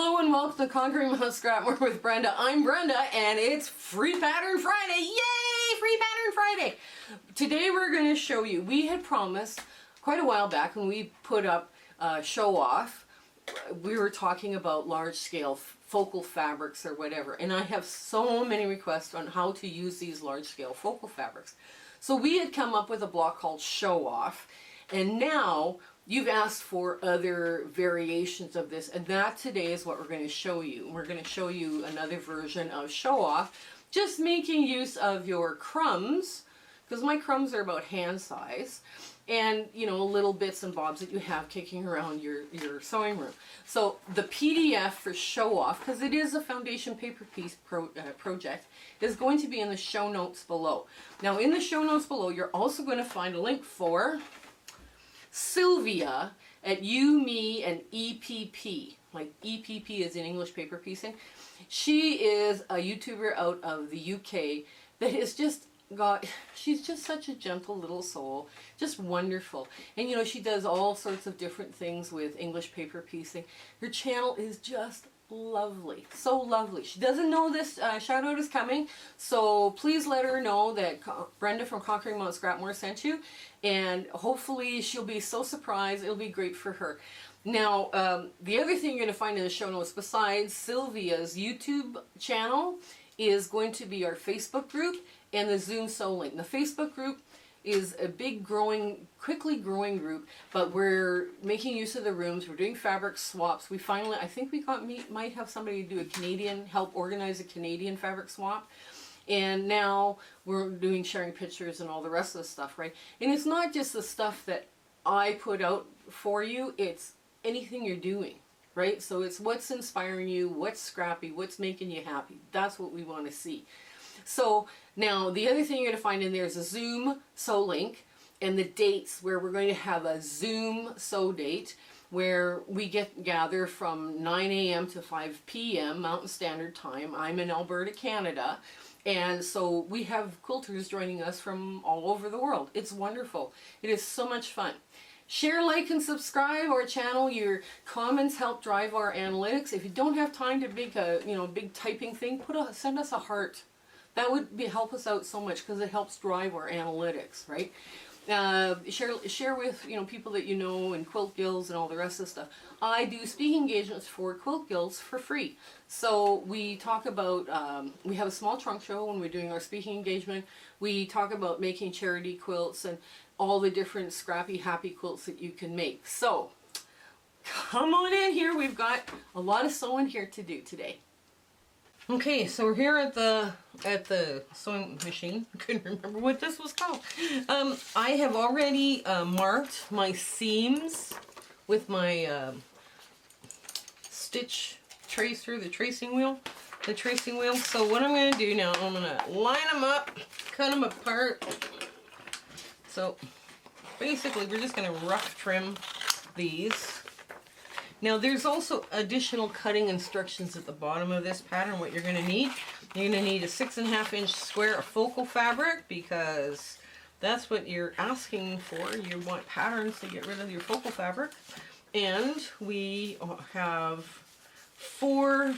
Hello and welcome to Conquering Mount Scrapmore with Brenda. I'm Brenda and it's Free Pattern Friday. Yay! Free Pattern Friday! Today we're going to show you, we had promised quite a while back when we put up Showoff, we were talking about large scale focal fabrics or whatever, and I have so many requests on how to use these large scale focal fabrics. So we had come up with a block called Showoff, and now you've asked for other variations of this, and that today is what we're going to show you. We're going to show you another version of Showoff, just making use of your crumbs, because my crumbs are about hand size, and you know, little bits and bobs that you have kicking around your sewing room. So the PDF for Showoff, because it is a foundation paper piece project, is going to be in the show notes below. Now in the show notes below, you're also going to find a link for Sylvia at You&MeFPP, like EPP is in English paper piecing. She is a YouTuber out of the UK that has just got, she's just such a gentle little soul, just wonderful. And you know, she does all sorts of different things with English paper piecing. Her channel is just lovely, so lovely. She doesn't know this shout out is coming, so please let her know that Brenda from Conquering Mount Scrapmore sent you, and hopefully she'll be so surprised. It'll be great for her. Now the other thing you're going to find in the show notes besides Sylvia's YouTube channel is going to be our Facebook group and the Zoom Sew link. The Facebook group is a big quickly growing group, but we're making use of the rooms. We're doing fabric swaps. We finally, I think we might have somebody do a Canadian, help organize a Canadian fabric swap. And now we're doing sharing pictures and all the rest of the stuff, right? And it's not just the stuff that I put out for you, it's anything you're doing, right? So it's what's inspiring you, what's scrappy, what's making you happy. That's what we want to see. So now the other thing you're going to find in there is a Zoom sew link and the dates where we're going to have a Zoom sew date where we gather from 9 a.m. to 5 p.m. Mountain Standard Time. I'm in Alberta, Canada, and so we have quilters joining us from all over the world. It's wonderful. It is so much fun. Share, like, and subscribe our channel. Your comments help drive our analytics. If you don't have time to make a big typing thing, send us a heart. That would help us out so much because it helps drive our analytics, right? Share with people that you know and quilt guilds and all the rest of the stuff. I do speaking engagements for quilt guilds for free. So we talk about, we have a small trunk show when we're doing our speaking engagement. We talk about making charity quilts and all the different scrappy, happy quilts that you can make. So come on in here. We've got a lot of sewing here to do today. Okay, so we're here at the sewing machine. I couldn't remember what this was called. I have already marked my seams with my stitch tracer, the tracing wheel. So what I'm going to do now, I'm going to line them up, cut them apart. So basically we're just going to rough trim these. Now there's also additional cutting instructions at the bottom of this pattern. What you're going to need, you're going to need a 6.5 inch square of focal fabric because that's what you're asking for. You want patterns to get rid of your focal fabric. And we have 4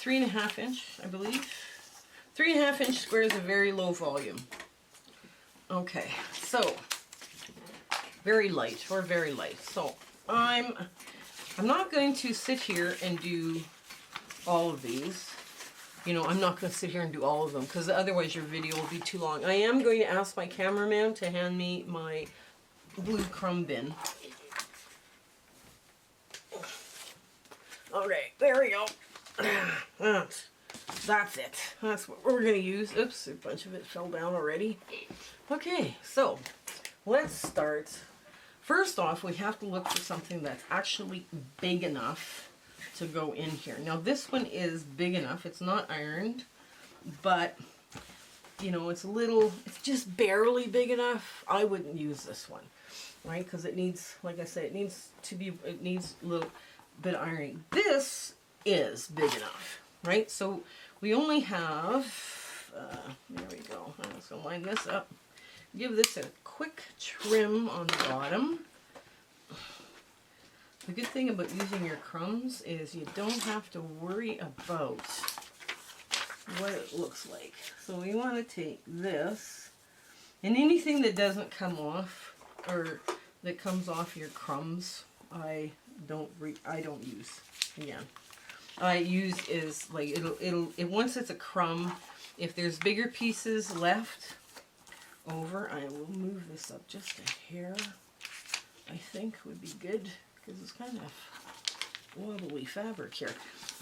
3.5 inch, I believe. 3.5 inch squares of very low volume. Okay, so very light. So I'm not going to sit here and do all of these. I'm not going to sit here and do all of them because otherwise your video will be too long. I am going to ask my cameraman to hand me my blue crumb bin. Okay, there we go. That's it. That's what we're going to use. Oops, a bunch of it fell down already. Okay, so let's start. First off, we have to look for something that's actually big enough to go in here. Now this one is big enough. It's not ironed, but it's just barely big enough. I wouldn't use this one, right? Because it needs, like I said, it needs a little bit of ironing. This is big enough, right? So we only have, there we go. I'm just going to line this up. Give this a quick trim on the bottom. The good thing about using your crumbs is you don't have to worry about what it looks like. So we want to take this, and anything that doesn't come off or that comes off your crumbs, I don't use. Again, I use is like once it's a crumb. If there's bigger pieces left over, I will move this up just a hair. I think would be good because it's kind of wobbly fabric here.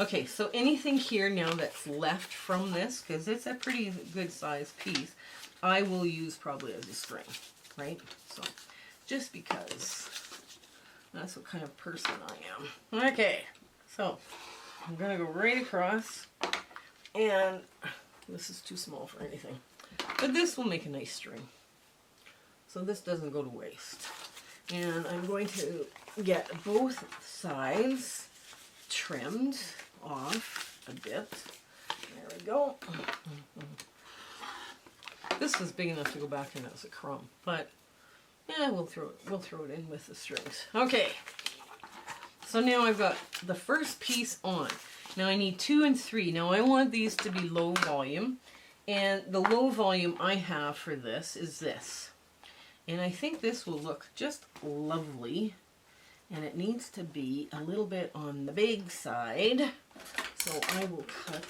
Okay, so anything here now that's left from this, because it's a pretty good size piece, I will use probably as a string, right? So just because that's what kind of person I am. Okay, so I'm gonna go right across, and this is too small for anything, but this will make a nice string. So this doesn't go to waste. And I'm going to get both sides trimmed off a bit. There we go. This is big enough to go back in as a crumb, but yeah, we'll throw it in with the strings. Okay. So now I've got the first piece on. Now I need 2 and 3. Now I want these to be low volume, and the low volume I have for this is this. And I think this will look just lovely, and it needs to be a little bit on the big side. So I will cut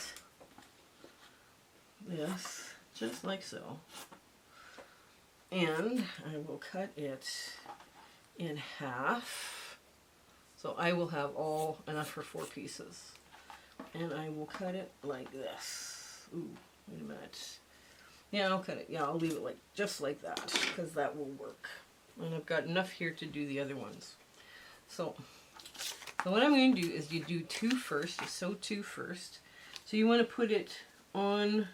this just like so, and I will cut it in half. So I will have all enough for 4 pieces, and I will cut it like this. Ooh, wait a minute. Yeah, I'll cut it. Yeah, I'll leave it like just like that, because that will work. And I've got enough here to do the other ones. So what I'm going to do is you do 2 first. You sew 2 first. So you want to put it on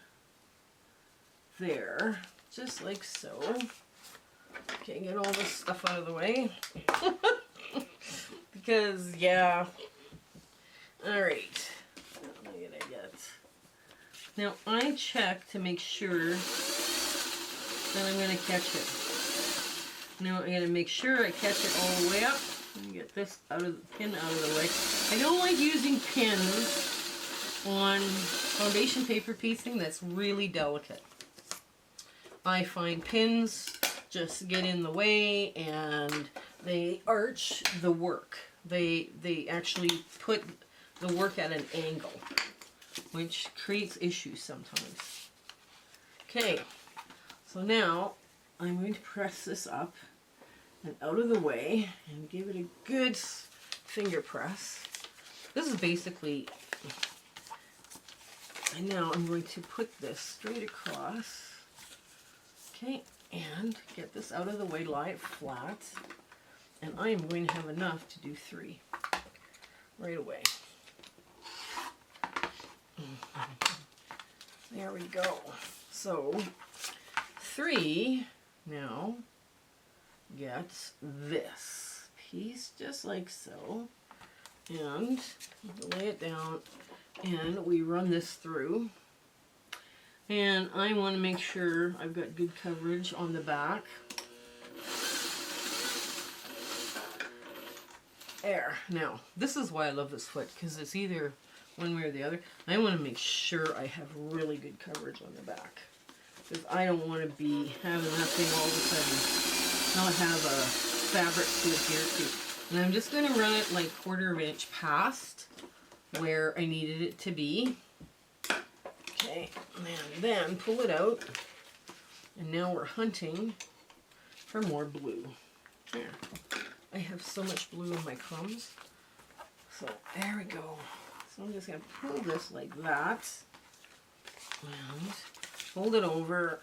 there, just like so. Okay, get all this stuff out of the way. Because, yeah. Alright. What did I get? Now I check to make sure that I'm going to catch it. Now I'm going to make sure I catch it all the way up. Let me get this out of the pin out of the way. I don't like using pins on foundation paper piecing that's really delicate. I find pins just get in the way and they arch the work. They actually put the work at an angle, which creates issues sometimes. Okay, so now I'm going to press this up and out of the way and give it a good finger press. This is basically, and now I'm going to put this straight across. Okay, and get this out of the way, lie it flat, and I am going to have enough to do 3 right away. There we go. So 3 now gets this piece just like so, and lay it down, and we run this through, and I want to make sure I've got good coverage on the back. There. Now this is why I love this foot, because it's either one way or the other. I want to make sure I have really good coverage on the back, because I don't want to be having that thing all of a sudden not have a fabric to adhere to. And I'm just going to run it like 1/4 inch past where I needed it to be. Okay, and then pull it out, and now we're hunting for more blue. There. I have so much blue in my crumbs. So there we go. So I'm just going to pull this like that, and fold it over,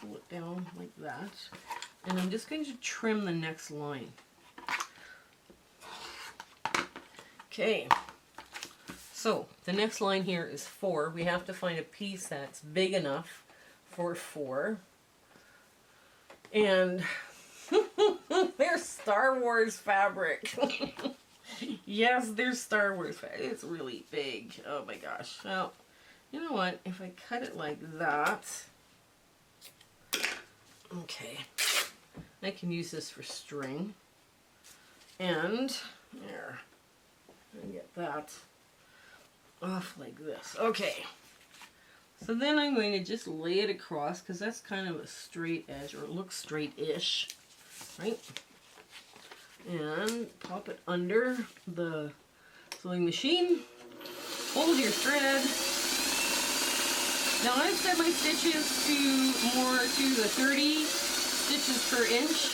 pull it down like that, and I'm just going to trim the next line. Okay, so the next line here is 4. We have to find a piece that's big enough for 4. And there's Star Wars fabric. Yes, there's Star Wars fabric. It's really big. Oh my gosh. Well, you know what? If I cut it like that, okay, I can use this for string. And There. And get that off like this. Okay. So then I'm going to just lay it across because that's kind of a straight edge, or it looks straight-ish, right? And pop it under the sewing machine. Hold your thread. Now I've set my stitches to more to the 30 stitches per inch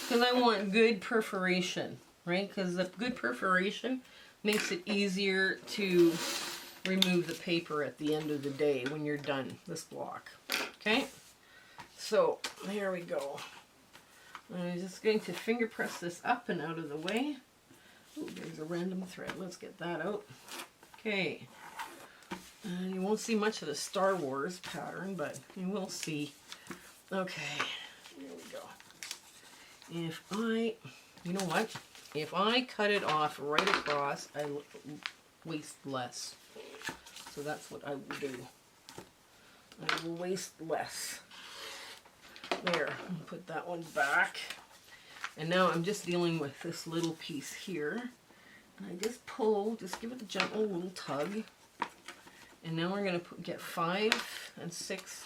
because I want good perforation, right? Because the good perforation makes it easier to remove the paper at the end of the day when you're done this block. Okay, so here we go. I'm just going to finger press this up and out of the way. Oh, there's a random thread. Let's get that out. Okay. And you won't see much of the Star Wars pattern, but you will see. Okay, here we go. If I, you know what? If I cut it off right across, I waste less. So that's what I will do. I will waste less. There, I'll put that one back. And now I'm just dealing with this little piece here. And I just pull, just give it a gentle little tug. And now we're going to get 5 and 6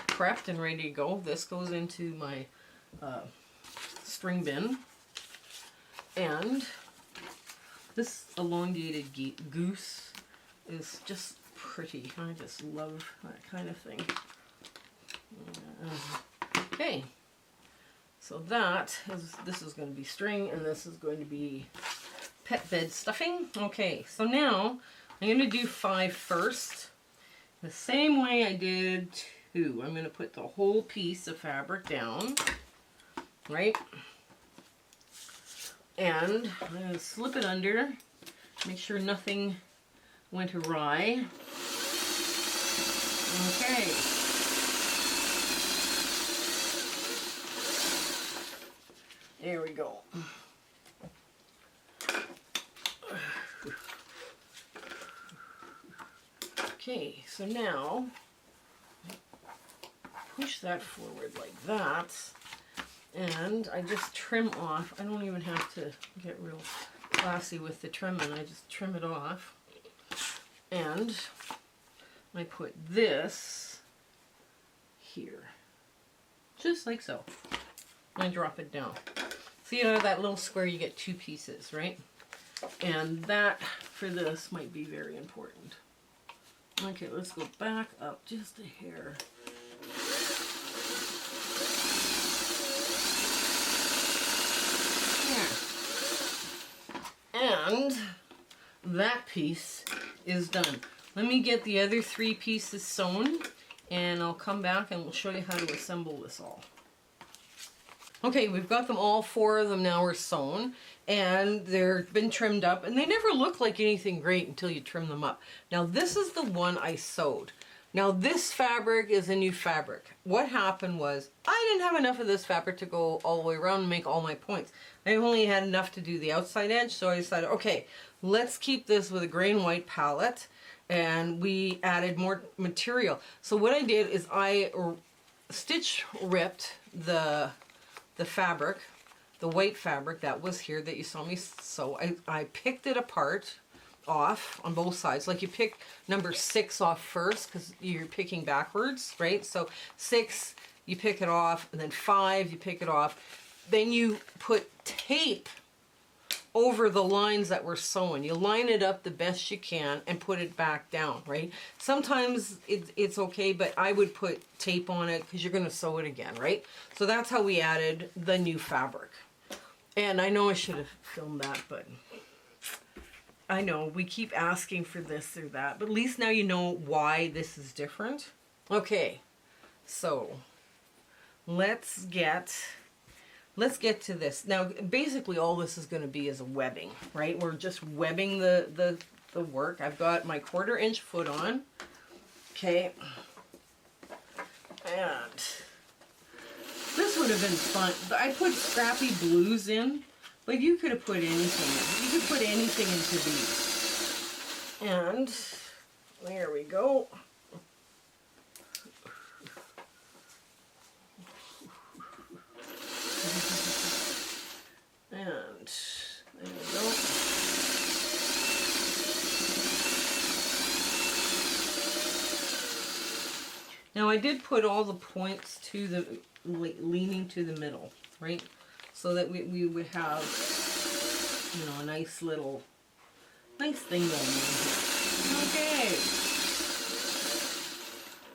prepped and ready to go. This goes into my string bin. And this elongated goose is just pretty. I just love that kind of thing. Okay, so this is going to be string, and this is going to be pet bed stuffing. Okay, so now I'm going to do 5 first, the same way I did 2. I'm going to put the whole piece of fabric down, right? And I'm going to slip it under, make sure nothing went awry. Okay. There we go. Okay, so now push that forward like that, and I just trim off. I don't even have to get real classy with the trimming. I just trim it off, and I put this here, just like so. I drop it down. See, out of that little square you get 2 pieces, right? And that, for this, might be very important. Okay, let's go back up just a hair. There. And that piece is done. Let me get the other 3 pieces sewn, and I'll come back and we'll show you how to assemble this all. Okay, we've got them all 4 of them now are sewn, and they've been trimmed up, and they never look like anything great until you trim them up. Now this is the one I sewed. Now this fabric is a new fabric. What happened was I didn't have enough of this fabric to go all the way around and make all my points. I only had enough to do the outside edge, so I decided, okay, let's keep this with a gray and white palette, and we added more material. So what I did is I stitch ripped the fabric, the white fabric that was here that you saw me sew. I picked it apart off on both sides, like you pick number 6 off first because you're picking backwards, right? So 6 you pick it off, and then 5 you pick it off. Then you put tape over the lines that were sewn. You line it up the best you can and put it back down, right? Sometimes it's okay, but I would put tape on it because you're going to sew it again, right? So that's how we added the new fabric. And I know I should have filmed that, but I know we keep asking for this or that, but at least now you know why this is different. Okay, so let's get to this. Now, basically all this is going to be is a webbing, right? We're just webbing the work. I've got my 1/4 inch foot on. Okay. And this would have been fun. I put scrappy blues in, but you could have put anything in. You could put anything into these. And there we go. And there we go. Now I did put all the points to the, leaning to the middle, right? So that we would have, you know, a nice little, nice thing going on here. Okay.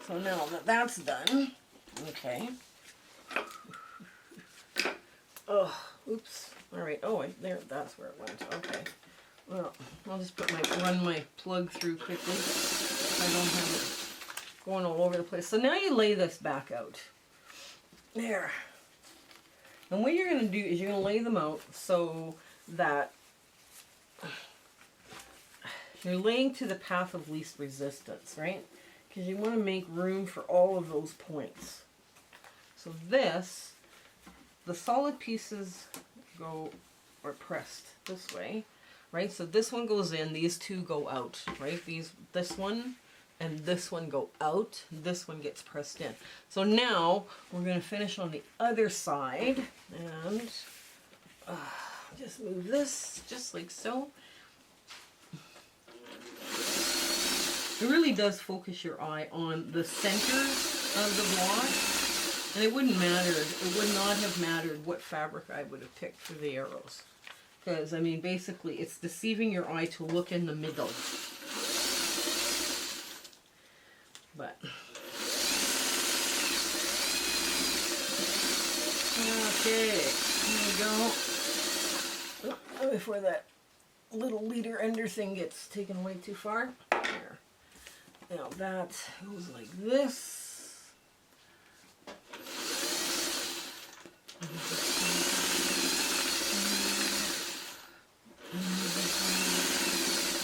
So now that that's done, okay. Oh, oops. All right. Oh, there. That's where it went. Okay. Well, I'll just run my plug through quickly. So I don't have it going all over the place. So now you lay this back out. There. And what you're going to do is you're going to lay them out so that you're laying to the path of least resistance, right? Because you want to make room for all of those points. So this, the solid pieces are pressed this way, right? So this one goes in, these two go out, right? This one and this one go out, this one gets pressed in. So now we're going to finish on the other side, and just move this just like so. It really does focus your eye on the center of the block, and it would not have mattered what fabric I would have picked for the arrows. Because, I mean, basically, it's deceiving your eye to look in the middle. But, okay, here we go. Oh, before that little leader ender thing gets taken away too far. There. Now that goes like this.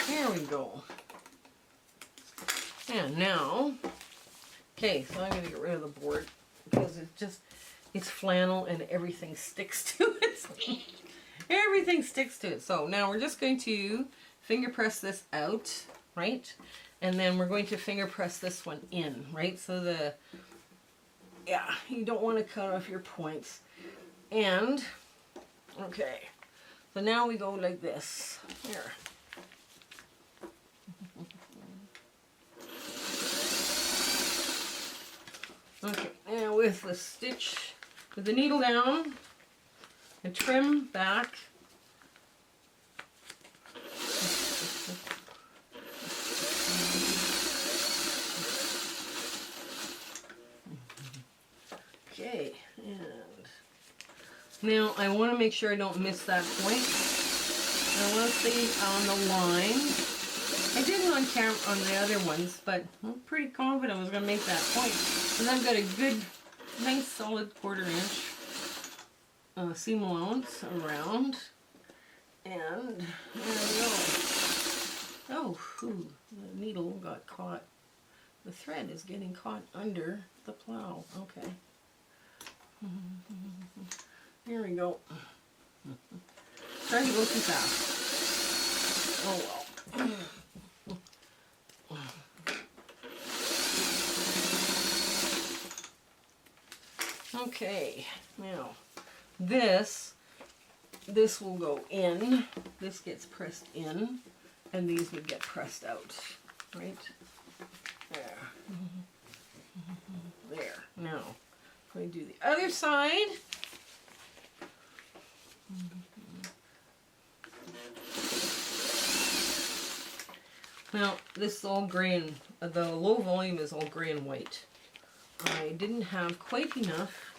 There we go. And now, okay, so I'm going to get rid of the board because it's flannel and everything sticks to it. Everything sticks to it. So now we're just going to finger press this out, right? And then we're going to finger press this one in, right? So you don't want to cut off your points. And, okay, so now we go like this. Here. Okay, now with the stitch, with the needle down, and trim back. Okay, and now I want to make sure I don't miss that point. I want to stay on the line. I didn't on camera on the other ones, but I'm pretty confident I was going to make that point. And I've got a good, nice solid 1/4 inch seam allowance around. And there we go. Oh, whew, the needle got caught. The thread is getting caught under the plow. Okay. Here we go. Trying to go too fast. Oh well. Okay, now this will go in, this gets pressed in, and these would get pressed out, right? There. There. Now, if we do the other side, now this is all gray and the low volume is all gray and white. I didn't have quite enough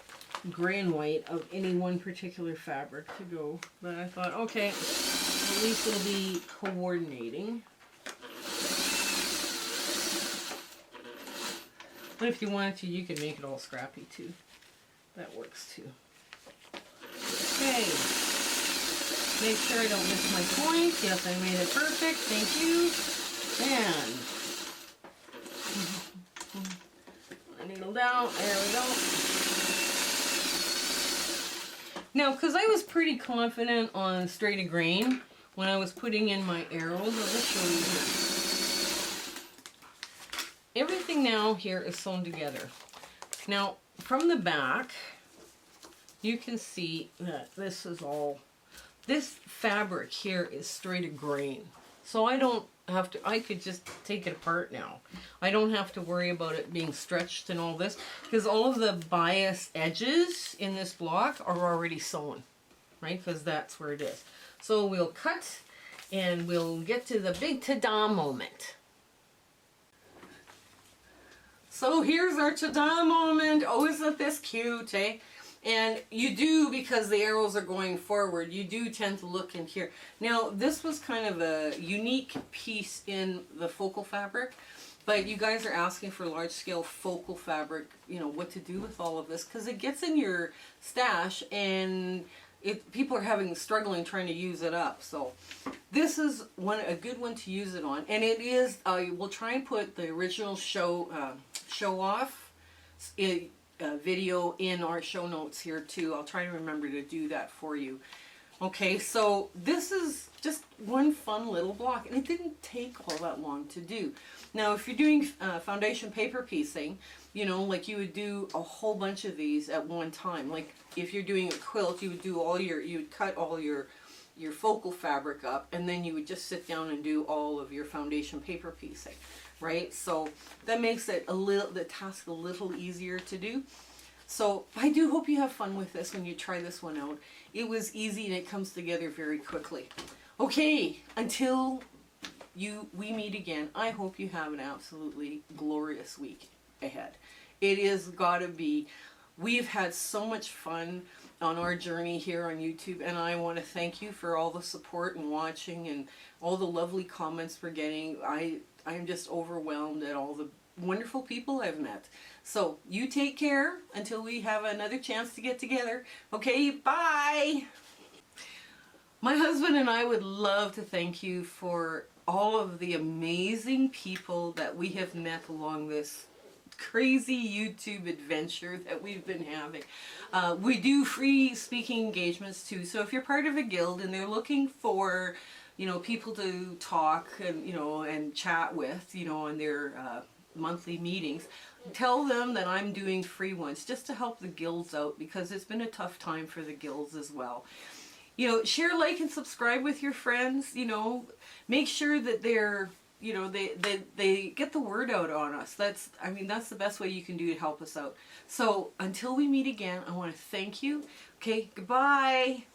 gray and white of any one particular fabric to go, but I thought, okay, at least it'll be coordinating. But if you wanted to, you could make it all scrappy too. That works too. Okay. Make sure I don't miss my point. Yes, I made it perfect. Thank you. And needle down, there we go. Now, because I was pretty confident on straight of grain when I was putting in my arrows, I'll just show you here. Everything now here is sewn together. Now, from the back, you can see that this fabric here is straight of grain. So I don't have to, I could just take it apart now. I don't have to worry about it being stretched and all this, because all of the bias edges in this block are already sewn, right? Because that's where it is. So we'll cut and we'll get to the big ta-da moment. So here's our ta-da moment. Oh, isn't this cute, eh? And you do, because the arrows are going forward, you do tend to look in here. Now, this was kind of a unique piece in the focal fabric, but you guys are asking for large scale focal fabric, you know, what to do with all of this, because it gets in your stash and people are struggling trying to use it up. So this is a good one to use it on, and it is. We'll try and put the original Showoff video in our show notes here too. I'll try to remember to do that for you. Okay, so this is just one fun little block, and it didn't take all that long to do. Now, if you're doing foundation paper piecing, you know, like you would do a whole bunch of these at one time. Like if you're doing a quilt, you would cut all your focal fabric up, and then you would just sit down and do all of your foundation paper piecing, right? So that makes it the task a little easier to do. So I do hope you have fun with this when you try this one out. It was easy and it comes together very quickly. Okay, until we meet again, I hope you have an absolutely glorious week ahead. It is gotta be. We've had so much fun on our journey here on YouTube, and I want to thank you for all the support and watching and all the lovely comments we're getting. I'm just overwhelmed at all the wonderful people I've met. So you take care until we have another chance to get together. Okay, bye! My husband and I would love to thank you for all of the amazing people that we have met along this crazy YouTube adventure that we've been having. We do free speaking engagements too, so if you're part of a guild and they're looking for, you know, people to talk and, you know, and chat with, you know, in their monthly meetings, tell them that I'm doing free ones just to help the guilds out, because it's been a tough time for the guilds as well. You know, share, like, and subscribe with your friends. You know, make sure that they're, you know, they get the word out on us. That's the best way you can do to help us out. So until we meet again, I want to thank you. Okay, goodbye.